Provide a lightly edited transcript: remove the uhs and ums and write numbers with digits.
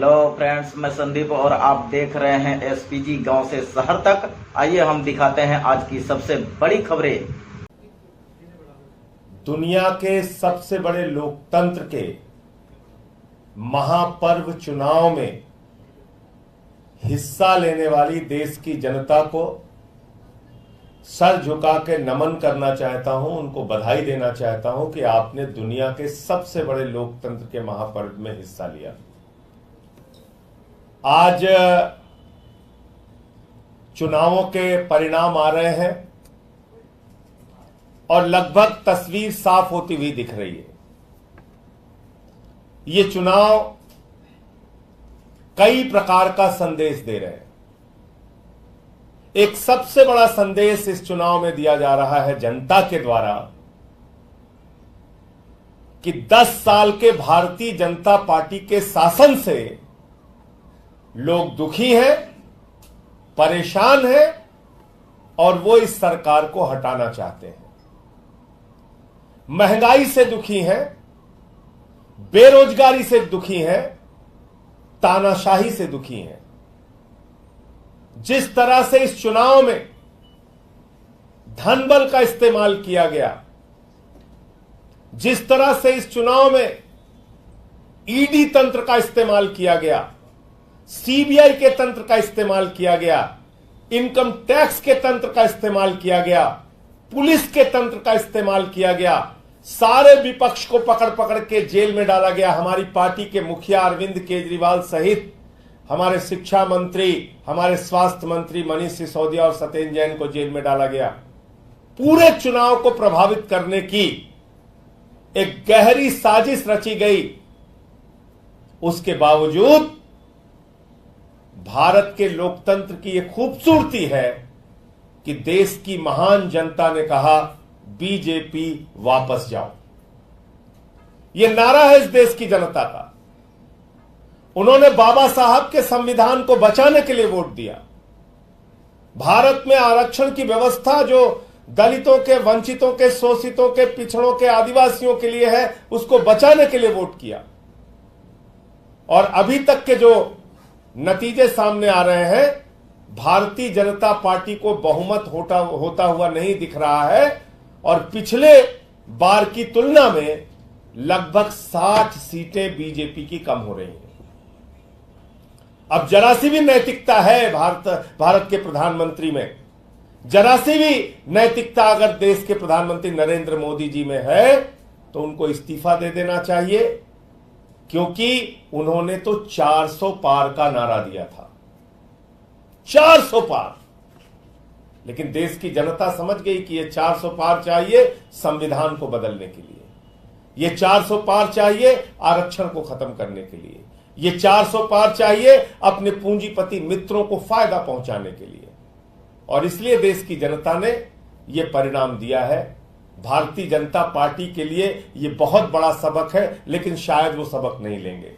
Hello friends, मैं संदीप और आप देख रहे हैं एसपीजी गांव से शहर तक। आइए हम दिखाते हैं आज की सबसे बड़ी खबरें। दुनिया के सबसे बड़े लोकतंत्र के महापर्व चुनाव में हिस्सा लेने वाली देश की जनता को सर झुका के नमन करना चाहता हूं, उनको बधाई देना चाहता हूं कि आपने दुनिया के सबसे बड़े लोकतंत्र के महापर्व में हिस्सा लिया। आज चुनावों के परिणाम आ रहे हैं और लगभग तस्वीर साफ होती हुई दिख रही है। ये चुनाव कई प्रकार का संदेश दे रहे हैं। एक सबसे बड़ा संदेश इस चुनाव में दिया जा रहा है जनता के द्वारा कि 10 साल के भारतीय जनता पार्टी के शासन से लोग दुखी हैं, परेशान हैं और वो इस सरकार को हटाना चाहते हैं। महंगाई से दुखी हैं, बेरोजगारी से दुखी हैं, तानाशाही से दुखी हैं। जिस तरह से इस चुनाव में धनबल का इस्तेमाल किया गया, जिस तरह से इस चुनाव में ईडी तंत्र का इस्तेमाल किया गया, सीबीआई के तंत्र का इस्तेमाल किया गया, इनकम टैक्स के तंत्र का इस्तेमाल किया गया, पुलिस के तंत्र का इस्तेमाल किया गया, सारे विपक्ष को पकड़ पकड़ के जेल में डाला गया। हमारी पार्टी के मुखिया अरविंद केजरीवाल सहित हमारे शिक्षा मंत्री, हमारे स्वास्थ्य मंत्री मनीष सिसोदिया और सत्येंद्र जैन को जेल में डाला गया। पूरे चुनाव को प्रभावित करने की एक गहरी साजिश रची गई। उसके बावजूद भारत के लोकतंत्र की यह खूबसूरती है कि देश की महान जनता ने कहा बीजेपी वापस जाओ। यह नारा है इस देश की जनता का। उन्होंने बाबा साहब के संविधान को बचाने के लिए वोट दिया। भारत में आरक्षण की व्यवस्था जो दलितों के, वंचितों के, शोषितों के, पिछड़ों के, आदिवासियों के लिए है, उसको बचाने के लिए वोट किया। और अभी तक के जो नतीजे सामने आ रहे हैं, भारतीय जनता पार्टी को बहुमत होता हुआ नहीं दिख रहा है और पिछले बार की तुलना में लगभग 60 सीटें बीजेपी की कम हो रही हैं। अब जरा सी भी नैतिकता है भारत के प्रधानमंत्री में, जरा सी भी नैतिकता अगर देश के प्रधानमंत्री नरेंद्र मोदी जी में है तो उनको इस्तीफा दे देना चाहिए, क्योंकि उन्होंने तो 400 पार का नारा दिया था। 400 पार। लेकिन देश की जनता समझ गई कि ये 400 पार चाहिए संविधान को बदलने के लिए, ये 400 पार चाहिए आरक्षण को खत्म करने के लिए, ये 400 पार चाहिए अपने पूंजीपति मित्रों को फायदा पहुंचाने के लिए। और इसलिए देश की जनता ने यह परिणाम दिया है। भारतीय जनता पार्टी के लिए यह बहुत बड़ा सबक है, लेकिन शायद वो सबक नहीं लेंगे।